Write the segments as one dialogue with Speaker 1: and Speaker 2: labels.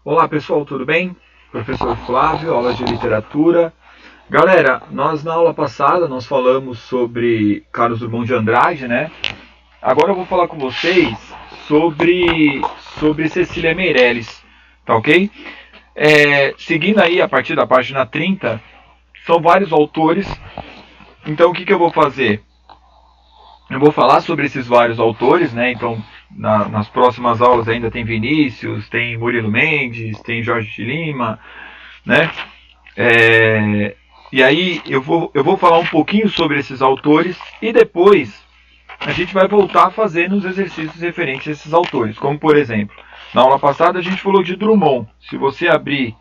Speaker 1: Olá pessoal, tudo bem? Professor Flávio, aula de literatura. Galera, nós na aula passada nós falamos sobre Carlos Drummond de Andrade, né? Agora eu vou falar com vocês sobre Cecília Meirelles, tá ok? Seguindo aí a partir da página 30, são vários autores. Então o que eu vou fazer? Eu vou falar sobre esses vários autores, né? Então, nas próximas aulas ainda tem Vinícius, tem Murilo Mendes, tem Jorge de Lima, né? E aí eu vou falar um pouquinho sobre esses autores e depois a gente vai voltar fazendo os exercícios referentes a esses autores. Como, por exemplo, na aula passada a gente falou de Drummond. Se você abrir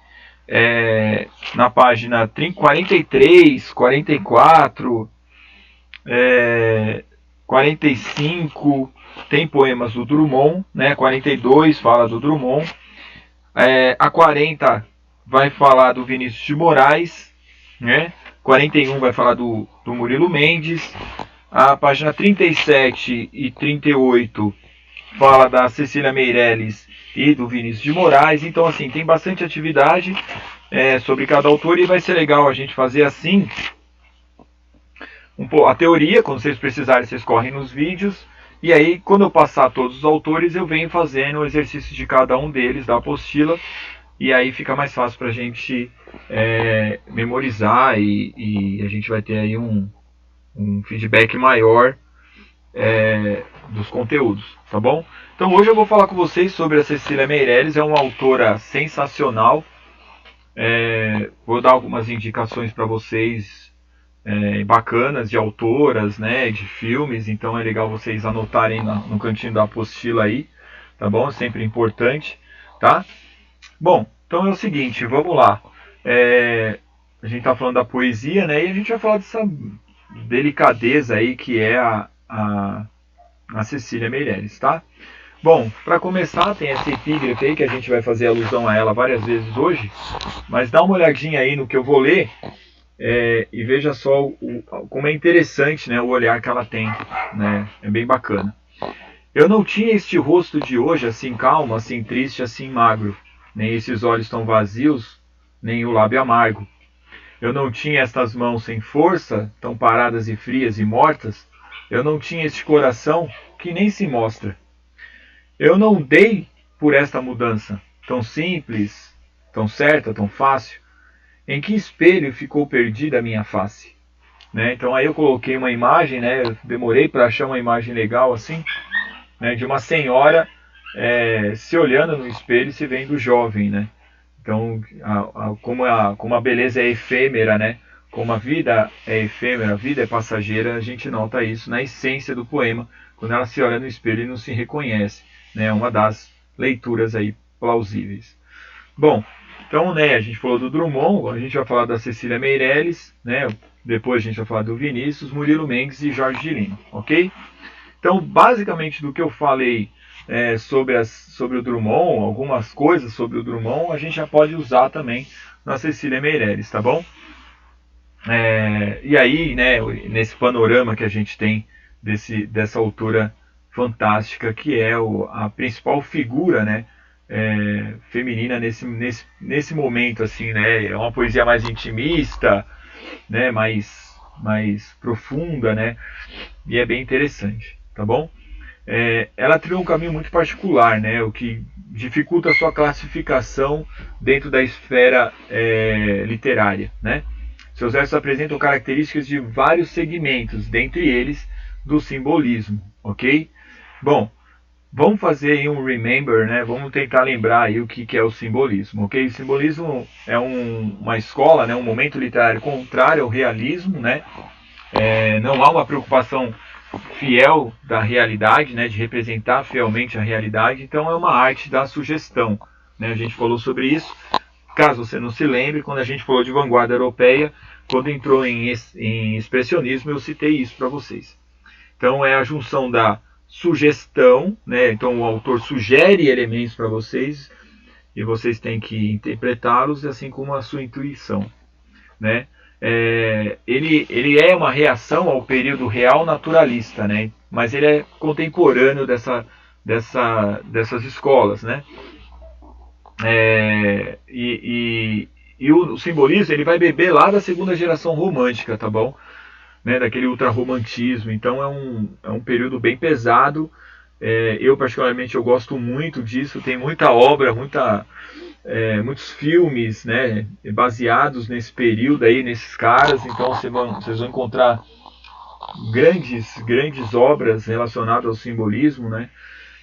Speaker 1: na página 43, 44... 45 tem poemas do Drummond, né? 42 fala do Drummond, a 40 vai falar do Vinícius de Moraes, né? 41 vai falar do Murilo Mendes, a página 37 e 38 fala da Cecília Meirelles e do Vinícius de Moraes. Então assim, tem bastante atividade sobre cada autor e vai ser legal a gente fazer assim. A teoria, quando vocês precisarem, vocês correm nos vídeos. E aí, quando eu passar todos os autores, eu venho fazendo o exercício de cada um deles, da apostila. E aí fica mais fácil para a gente memorizar e a gente vai ter aí um feedback maior dos conteúdos, tá bom? Então hoje eu vou falar com vocês sobre a Cecília Meirelles, é uma autora sensacional. Vou dar algumas indicações para vocês bacanas de autoras, né, de filmes, então é legal vocês anotarem no cantinho da apostila aí, tá bom? É sempre importante, tá? Bom, então é o seguinte, vamos lá. A gente tá falando da poesia, né, e a gente vai falar dessa delicadeza aí que é a Cecília Meirelles, tá? Bom, para começar tem essa epígrafe aí que a gente vai fazer alusão a ela várias vezes hoje, mas dá uma olhadinha aí no que eu vou ler. E veja só como é interessante, né, o olhar que ela tem, né, é bem bacana. Eu não tinha este rosto de hoje, assim calmo, assim triste, assim magro, nem esses olhos tão vazios, nem o lábio amargo. Eu não tinha estas mãos sem força, tão paradas e frias e mortas. Eu não tinha este coração que nem se mostra. Eu não dei por esta mudança, tão simples, tão certa, tão fácil. Em que espelho ficou perdida a minha face? Né? Então aí eu coloquei uma imagem, né? Eu demorei para achar uma imagem legal assim, né? De uma senhora se olhando no espelho e se vendo jovem, né? Então como a beleza é efêmera, né? Como a vida é efêmera, a vida é passageira, a gente nota isso na essência do poema, quando ela se olha no espelho e não se reconhece, né? Uma das leituras aí plausíveis. Bom, então, né, a gente falou do Drummond, a gente vai falar da Cecília Meirelles, né, depois a gente vai falar do Vinícius, Murilo Mendes e Jorge de Lima, ok? Então, basicamente do que eu falei sobre o Drummond, algumas coisas sobre o Drummond, a gente já pode usar também na Cecília Meirelles, tá bom? E aí, né, nesse panorama que a gente tem dessa autora fantástica, que é a principal figura, né, feminina nesse momento, assim, né? É uma poesia mais intimista, né? Mais profunda, né? E é bem interessante, tá bom? Ela trilhou um caminho muito particular, né? O que dificulta a sua classificação dentro da esfera literária, né? Seus versos apresentam características de vários segmentos, dentre eles do simbolismo, ok? Bom, vamos fazer aí um remember, né? Vamos tentar lembrar aí o que é o simbolismo, ok? O simbolismo é uma escola, né? Um momento literário contrário ao realismo, né? Não há uma preocupação fiel da realidade, né? De representar fielmente a realidade. Então é uma arte da sugestão, né? A gente falou sobre isso. Caso você não se lembre, quando a gente falou de vanguarda europeia, quando entrou em expressionismo, eu citei isso para vocês. Então é a junção da sugestão, né? Então o autor sugere elementos para vocês e vocês têm que interpretá-los, assim como a sua intuição, né? Ele é uma reação ao período real naturalista, né? Mas ele é contemporâneo dessas escolas, né? E o simbolismo ele vai beber lá da segunda geração romântica, tá bom? Né, daquele ultrarromantismo. Então é um período bem pesado. Eu particularmente eu gosto muito disso. Tem muita obra, muitos filmes, né, baseados nesse período aí, nesses caras. Então vocês vão encontrar grandes obras relacionadas ao simbolismo, né?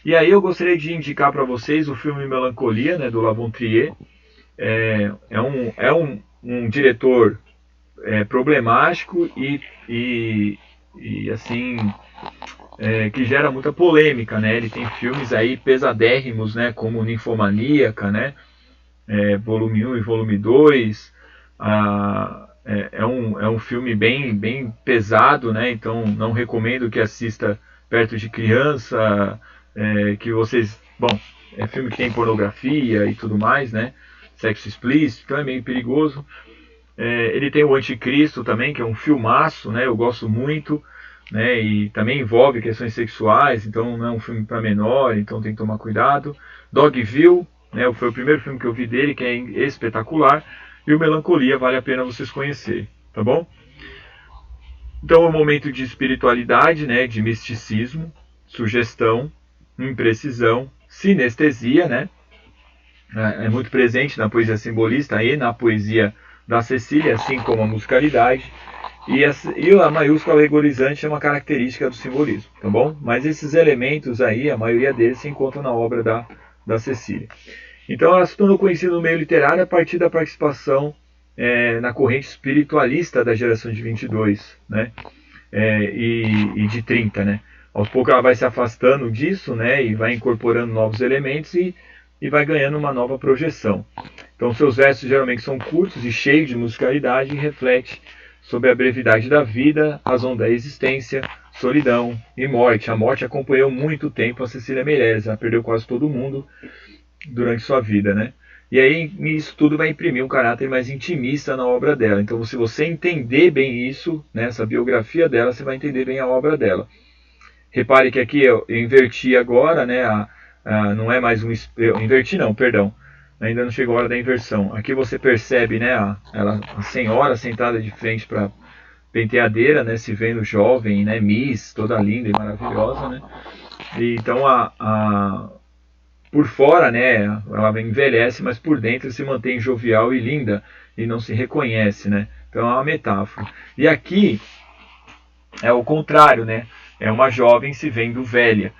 Speaker 1: E aí eu gostaria de indicar para vocês o filme Melancolia, né, do La Von Trier. Um diretor problemático e assim que gera muita polêmica, né? Ele tem filmes aí pesadérrimos, né? Como Ninfomaníaca, né? Volume 1 e volume 2. É um filme bem pesado, né? Então não recomendo que assista perto de criança, que vocês... Bom, é filme que tem pornografia e tudo mais, né? Sexo explícito, então é meio perigoso. Ele tem o Anticristo também, que é um filmaço, né? Eu gosto muito, né? E também envolve questões sexuais, então não é um filme para menor, então tem que tomar cuidado. Dogville, né? Foi o primeiro filme que eu vi dele, que é espetacular. E o Melancolia vale a pena vocês conhecerem, tá bom? Então é um momento de espiritualidade, né? De misticismo, sugestão, imprecisão, sinestesia, né? É muito presente na poesia simbolista e na poesia da Cecília, assim como a musicalidade. E a maiúscula alegorizante é uma característica do simbolismo, tá bom? Mas esses elementos aí, a maioria deles se encontram na obra da Cecília. Então ela se tornou conhecida no meio literário a partir da participação na corrente espiritualista da geração de 22, né? E de 30, né? Aos poucos ela vai se afastando disso, né? E vai incorporando novos elementos e vai ganhando uma nova projeção. Então seus versos geralmente são curtos e cheios de musicalidade e reflete sobre a brevidade da vida, razão da existência, solidão e morte. A morte acompanhou muito tempo a Cecília Meirelles, ela perdeu quase todo mundo durante sua vida, né? E aí isso tudo vai imprimir um caráter mais intimista na obra dela. Então se você entender bem isso, né, essa biografia dela, você vai entender bem a obra dela. Repare que aqui eu inverti agora, né? Não é mais um... Eu inverti não, perdão. Ainda não chegou a hora da inversão. Aqui você percebe, né, a senhora sentada de frente para penteadeira, né, se vendo jovem, né, Miss, toda linda e maravilhosa, né. E então por fora, né, ela envelhece, mas por dentro se mantém jovial e linda e não se reconhece, né. Então é uma metáfora. E aqui é o contrário, né. É uma jovem se vendo velha.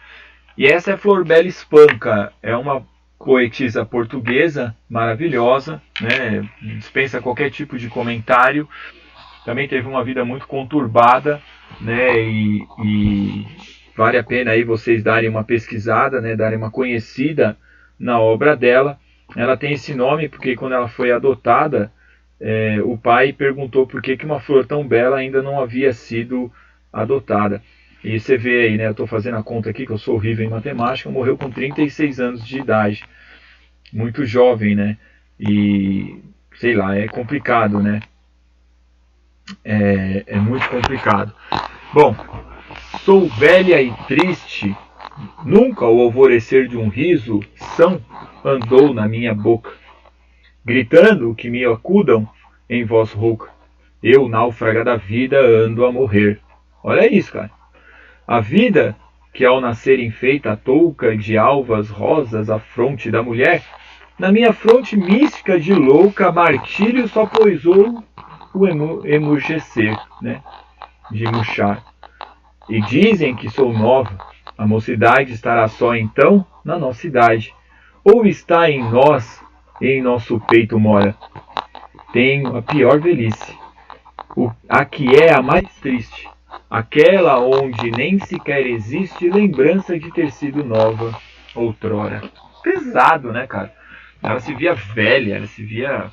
Speaker 1: E essa é Florbela Espanca, é uma poetisa portuguesa maravilhosa, né? Dispensa qualquer tipo de comentário. Também teve uma vida muito conturbada, né? E vale a pena aí vocês darem uma pesquisada, né? Darem uma conhecida na obra dela. Ela tem esse nome porque quando ela foi adotada, o pai perguntou por que uma flor tão bela ainda não havia sido adotada. E você vê aí, né? Eu estou fazendo a conta aqui, que eu sou horrível em matemática, morreu com 36 anos de idade. Muito jovem, né? E, sei lá, é complicado, né? É muito complicado. Bom, sou velha e triste, nunca o alvorecer de um riso são andou na minha boca, gritando que me acudam em voz rouca. Eu, náufraga da vida, ando a morrer. Olha isso, cara. A vida, que ao nascer enfeita a touca de alvas rosas a fronte da mulher, na minha fronte mística de louca martírio só poisou o emurgecer, né? De murchar. E dizem que sou nova, a mocidade estará só então na nossa idade, ou está em nós, em nosso peito mora. Tenho a pior velhice, a que é a mais triste, aquela onde nem sequer existe lembrança de ter sido nova outrora. Pesado, né, cara? Ela se via velha, ela se via...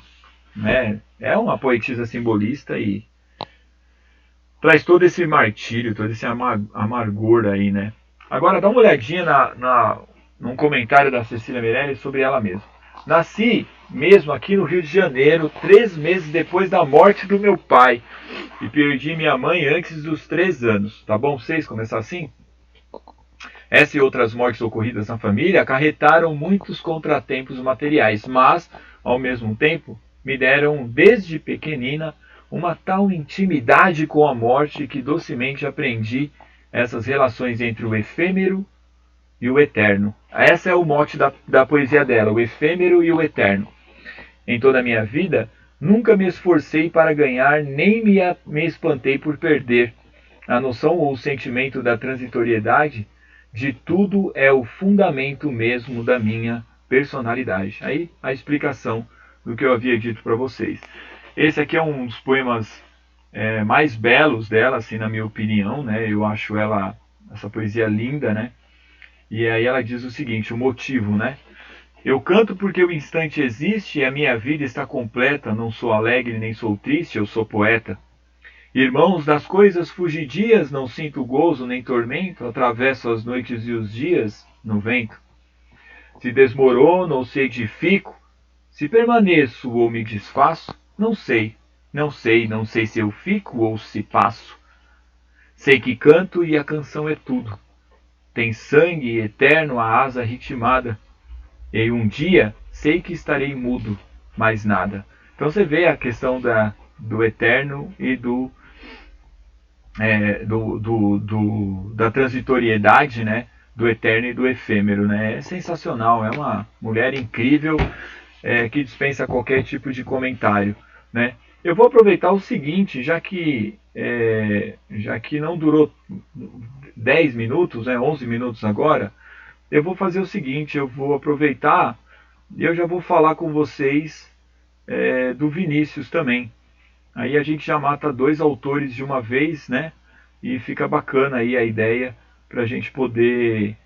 Speaker 1: né? É uma poetisa simbolista e traz todo esse martírio, todo esse amargor aí, né? Agora dá uma olhadinha num comentário da Cecília Meirelles sobre ela mesma. Nasci mesmo aqui no Rio de Janeiro, 3 meses depois da morte do meu pai. E perdi minha mãe antes dos 3 anos. Tá bom 6 começar assim? Essa e outras mortes ocorridas na família acarretaram muitos contratempos materiais, mas, ao mesmo tempo, me deram, desde pequenina, uma tal intimidade com a morte que docemente aprendi essas relações entre o efêmero e o eterno. Esse é o mote da poesia dela, o efêmero e o eterno. Em toda a minha vida, nunca me esforcei para ganhar, nem me espantei por perder. A noção ou o sentimento da transitoriedade de tudo é o fundamento mesmo da minha personalidade. Aí a explicação do que eu havia dito para vocês. Esse aqui é um dos poemas mais belos dela, assim, na minha opinião, né? Eu acho essa poesia linda, né? E aí ela diz o seguinte, o motivo, né? Eu canto porque o instante existe e a minha vida está completa, não sou alegre nem sou triste, eu sou poeta. Irmãos, das coisas fugidias não sinto gozo nem tormento, atravesso as noites e os dias no vento. Se desmorono ou se edifico, se permaneço ou me desfaço, não sei, não sei, não sei se eu fico ou se passo. Sei que canto e a canção é tudo. Tem sangue eterno a asa ritmada. E um dia sei que estarei mudo, mais nada. Então você vê a questão do eterno e da transitoriedade, né? Do eterno e do efêmero, né? É sensacional, é uma mulher incrível, que dispensa qualquer tipo de comentário, né? Eu vou aproveitar o seguinte, já que não durou 10 minutos, né, 11 minutos agora, eu vou fazer o seguinte, eu vou aproveitar e eu já vou falar com vocês do Vinícius também. Aí a gente já mata dois autores de uma vez, né? E fica bacana aí a ideia para a gente poder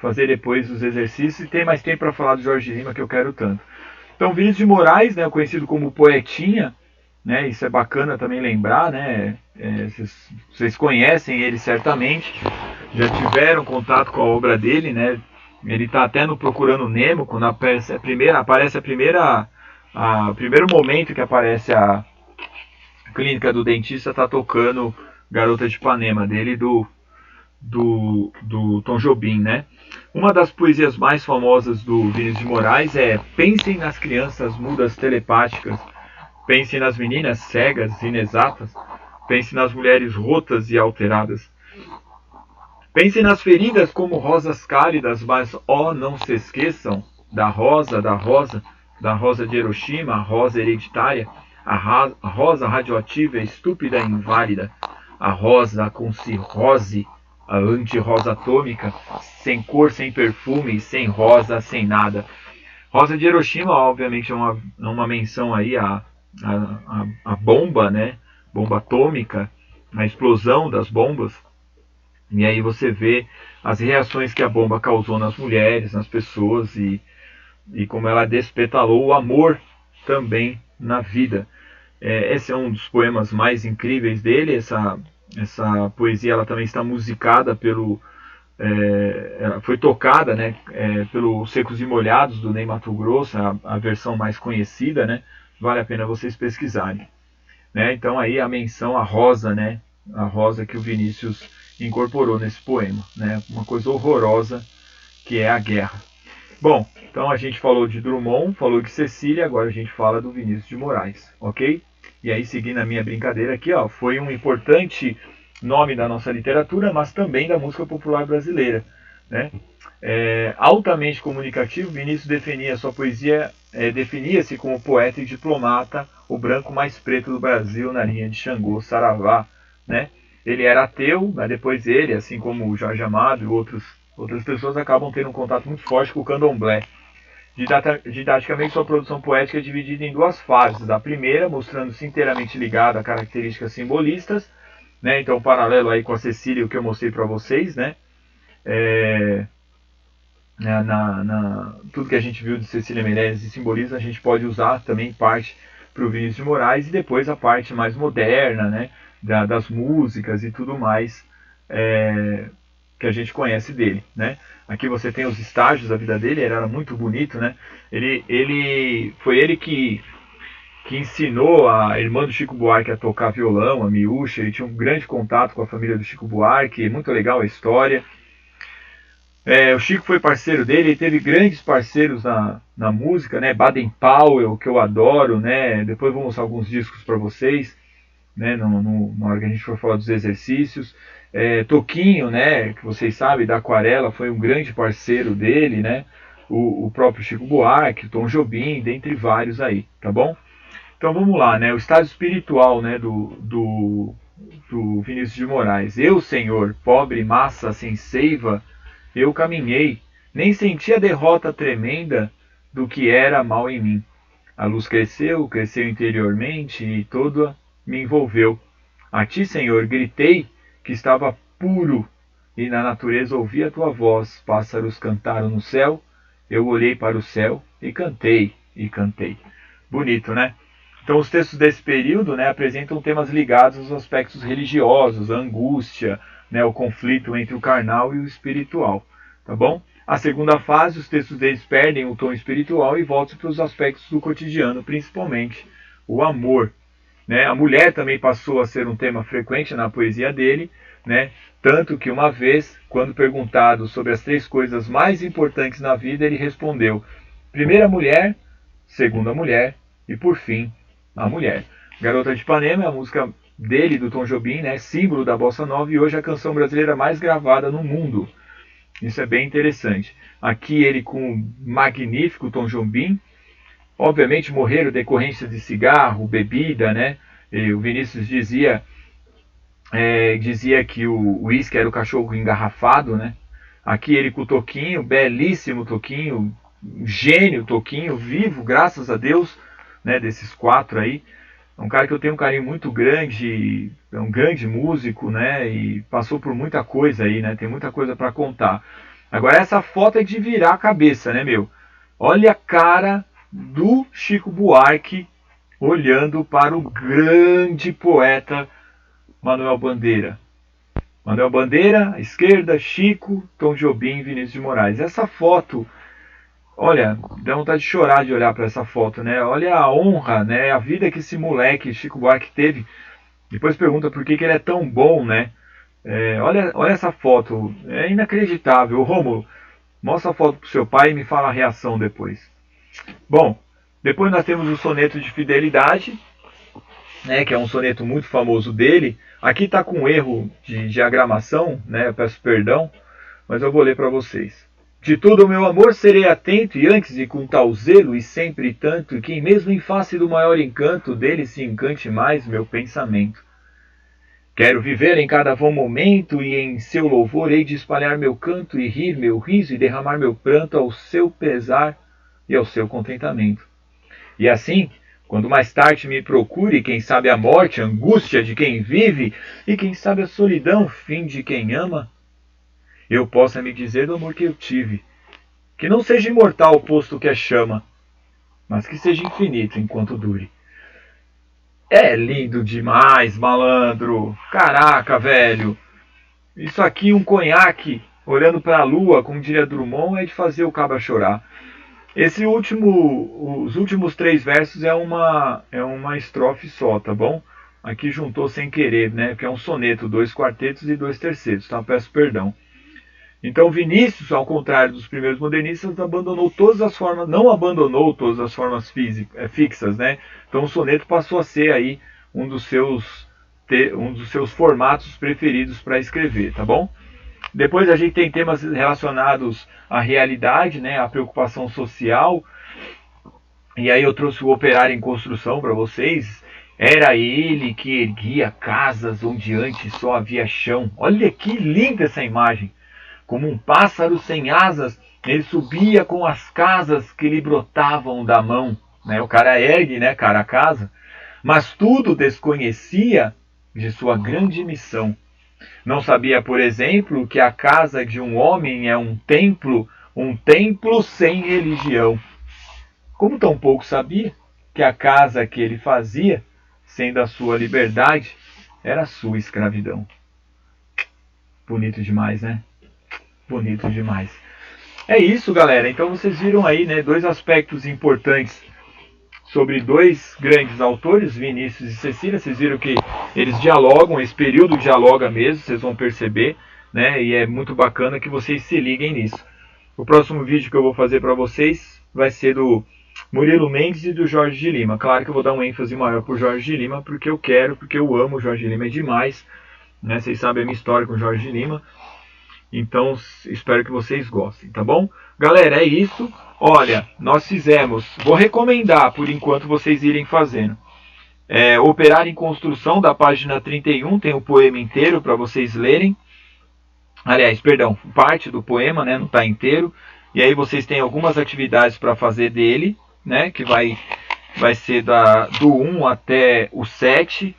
Speaker 1: fazer depois os exercícios. E tem mais tempo para falar do Jorge Lima, que eu quero tanto. Então, Vinícius de Moraes, né, conhecido como Poetinha, né? Isso é bacana também lembrar, né? Vocês conhecem ele certamente, já tiveram contato com a obra dele, né? Ele está até no Procurando Nemo, quando aparece o primeiro momento que aparece a clínica do dentista, está tocando Garota de Ipanema, dele do Tom Jobim, né? Uma das poesias mais famosas do Vinícius de Moraes é Pensem nas crianças mudas telepáticas, pense nas meninas cegas e inexatas, pense nas mulheres rotas e alteradas. Pense nas feridas como rosas cálidas, mas não se esqueçam da rosa, da rosa de Hiroshima, a rosa hereditária, a rosa radioativa, estúpida e inválida, a rosa com cirrose, a anti-rosa atômica, sem cor, sem perfume, sem rosa, sem nada. Rosa de Hiroshima, obviamente, é uma menção aí a bomba, né? Bomba atômica, a explosão das bombas. E aí você vê as reações que a bomba causou nas mulheres, nas pessoas e como ela despetalou o amor também na vida. Esse é um dos poemas mais incríveis dele. Essa poesia ela também está musicada ela foi tocada, né, pelo Secos e Molhados do Ney Matogrosso, a versão mais conhecida, né? Vale a pena vocês pesquisarem, né? Então aí a menção à rosa, né? A rosa que o Vinícius incorporou nesse poema, né? Uma coisa horrorosa que é a guerra. Bom, então a gente falou de Drummond, falou de Cecília, agora a gente fala do Vinícius de Moraes, ok? E aí, seguindo a minha brincadeira aqui, ó, foi um importante nome da nossa literatura, mas também da música popular brasileira, né? Altamente comunicativo, Vinícius definia sua poesia, definia-se como poeta e diplomata, o branco mais preto do Brasil na linha de Xangô, Saravá, né? Ele era ateu, mas depois ele, assim como o Jorge Amado e outras pessoas, acabam tendo um contato muito forte com o candomblé. Didaticamente, sua produção poética é dividida em duas fases. A primeira, mostrando-se inteiramente ligada a características simbolistas, né? Então, paralelo aí com a Cecília, o que eu mostrei para vocês, né? Tudo que a gente viu de Cecília Meirelles e simbolismo, a gente pode usar também parte para o Vinícius de Moraes, e depois a parte mais moderna, né? Das músicas e tudo mais que a gente conhece dele, né? Aqui você tem os estágios da vida dele, ele era muito bonito, né? Foi ele que ensinou a irmã do Chico Buarque a tocar violão, a Miúcha. Ele tinha um grande contato com a família do Chico Buarque, muito legal a história. O Chico foi parceiro dele, ele teve grandes parceiros na música, né? Baden Powell, que eu adoro, né? Depois vou mostrar alguns discos para vocês, né? Na hora que a gente for falar dos exercícios. Toquinho, né? Que vocês sabem, da Aquarela, foi um grande parceiro dele, né? O próprio Chico Buarque, Tom Jobim, dentre vários aí, tá bom? Então vamos lá, né? O estado espiritual, né? Do Vinícius de Moraes. Eu, Senhor, pobre massa sem seiva, eu caminhei, nem senti a derrota tremenda do que era mal em mim. A luz cresceu, cresceu interiormente e toda me envolveu. A ti, Senhor, gritei que estava puro e na natureza ouvi a tua voz. Pássaros cantaram no céu, eu olhei para o céu e cantei, e cantei. Bonito, né? Então os textos desse período, né, apresentam temas ligados aos aspectos religiosos, a angústia, né, o conflito entre o carnal e o espiritual, tá bom? A segunda fase, os textos deles perdem o tom espiritual e voltam para os aspectos do cotidiano, principalmente o amor, né? A mulher também passou a ser um tema frequente na poesia dele, né? Tanto que uma vez, quando perguntado sobre as 3 coisas mais importantes na vida, ele respondeu: primeira mulher, segunda mulher e por fim a mulher. Garota de Ipanema é a música dele, do Tom Jobim, né? Símbolo da bossa nova e hoje a canção brasileira mais gravada no mundo. Isso é bem interessante. Aqui ele com o magnífico Tom Jobim. Obviamente morreram decorrência de cigarro, bebida, né? E o Vinícius dizia que o uísque era o cachorro engarrafado, né? Aqui ele com o Toquinho, belíssimo Toquinho, gênio Toquinho, vivo, graças a Deus, né? Desses 4 aí. É um cara que eu tenho um carinho muito grande, é um grande músico, né? E passou por muita coisa aí, né? Tem muita coisa para contar. Agora essa foto é de virar a cabeça, né, meu? Olha a cara do Chico Buarque olhando para o grande poeta Manuel Bandeira. Manuel Bandeira, à esquerda, Chico, Tom Jobim e Vinícius de Moraes. Essa foto, olha, dá vontade de chorar de olhar para essa foto, né? Olha a honra, né? A vida que esse moleque, Chico Buarque, teve. Depois pergunta por que ele é tão bom, né? Olha essa foto, é inacreditável. Rômulo, mostra a foto pro seu pai e me fala a reação depois. Bom, depois nós temos o soneto de fidelidade, né, que é um soneto muito famoso dele. Aqui está com erro de diagramação, né, eu peço perdão, mas eu vou ler para vocês. De todo o meu amor serei atento, e antes de com tal zelo, e sempre tanto, que mesmo em face do maior encanto, dele se encante mais meu pensamento. Quero viver em cada vão momento, e em seu louvor hei de espalhar meu canto, e rir meu riso, e derramar meu pranto ao seu pesar e ao seu contentamento. E assim, quando mais tarde me procure, quem sabe a morte, a angústia de quem vive, e quem sabe a solidão, fim de quem ama, eu possa me dizer do amor que eu tive, que não seja imortal posto que é chama, mas que seja infinito enquanto dure. É lindo demais, malandro. Caraca, velho. Isso aqui, um conhaque, olhando para a lua, como diria Drummond, é de fazer o cabra chorar. Os últimos 3 versos é uma estrofe só, tá bom? Aqui juntou sem querer, né? Porque é um soneto, 2 quartetos e 2 tercetos, tá? Peço perdão. Então Vinícius, ao contrário dos primeiros modernistas, não abandonou todas as formas fixas, né? Então o soneto passou a ser aí um dos seus formatos preferidos para escrever, tá bom? Depois a gente tem temas relacionados à realidade, né, à preocupação social. E aí eu trouxe o Operário em Construção para vocês. Era ele que erguia casas onde antes só havia chão. Olha que linda essa imagem. Como um pássaro sem asas, ele subia com as casas que lhe brotavam da mão. Né? O cara ergue, né, cara, a casa. Mas tudo desconhecia de sua grande missão. Não sabia, por exemplo, que a casa de um homem é um templo sem religião. Como tampouco sabia que a casa que ele fazia, sendo a sua liberdade, era a sua escravidão. Bonito demais, né? Bonito demais. É isso, galera. Então vocês viram aí, né, 2 aspectos importantes sobre dois grandes autores, Vinícius e Cecília. Vocês viram que eles dialogam, esse período dialoga mesmo, vocês vão perceber, né? E é muito bacana que vocês se liguem nisso. O próximo vídeo que eu vou fazer para vocês vai ser do Murilo Mendes e do Jorge de Lima. Claro que eu vou dar um ênfase maior para o Jorge de Lima, porque eu quero, porque eu amo o Jorge de Lima, é demais, né? Vocês sabem a minha história com o Jorge de Lima. Então, espero que vocês gostem, tá bom? Galera, é isso. Olha, nós fizemos, vou recomendar por enquanto vocês irem fazendo. Operar em Construção, da página 31, tem o poema inteiro para vocês lerem. Aliás, perdão, parte do poema, né, não está inteiro. E aí vocês têm algumas atividades para fazer dele, né, que vai ser do 1 até o 7.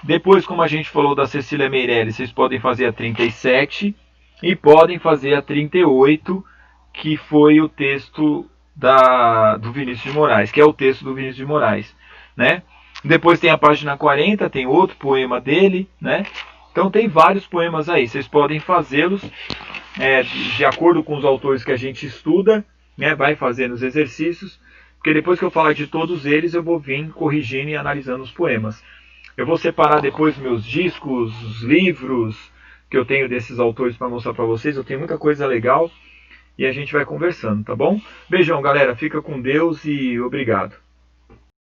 Speaker 1: Depois, como a gente falou da Cecília Meirelles, vocês podem fazer a 37 e podem fazer a 38, que foi o texto do Vinícius de Moraes, que é o texto do Vinícius de Moraes, né? Depois tem a página 40, tem outro poema dele, né? Então tem vários poemas aí, vocês podem fazê-los de acordo com os autores que a gente estuda, né? Vai fazendo os exercícios, porque depois que eu falar de todos eles, eu vou vir corrigindo e analisando os poemas. Eu vou separar depois meus discos, os livros que eu tenho desses autores para mostrar para vocês. Eu tenho muita coisa legal e a gente vai conversando, tá bom? Beijão, galera. Fica com Deus e obrigado.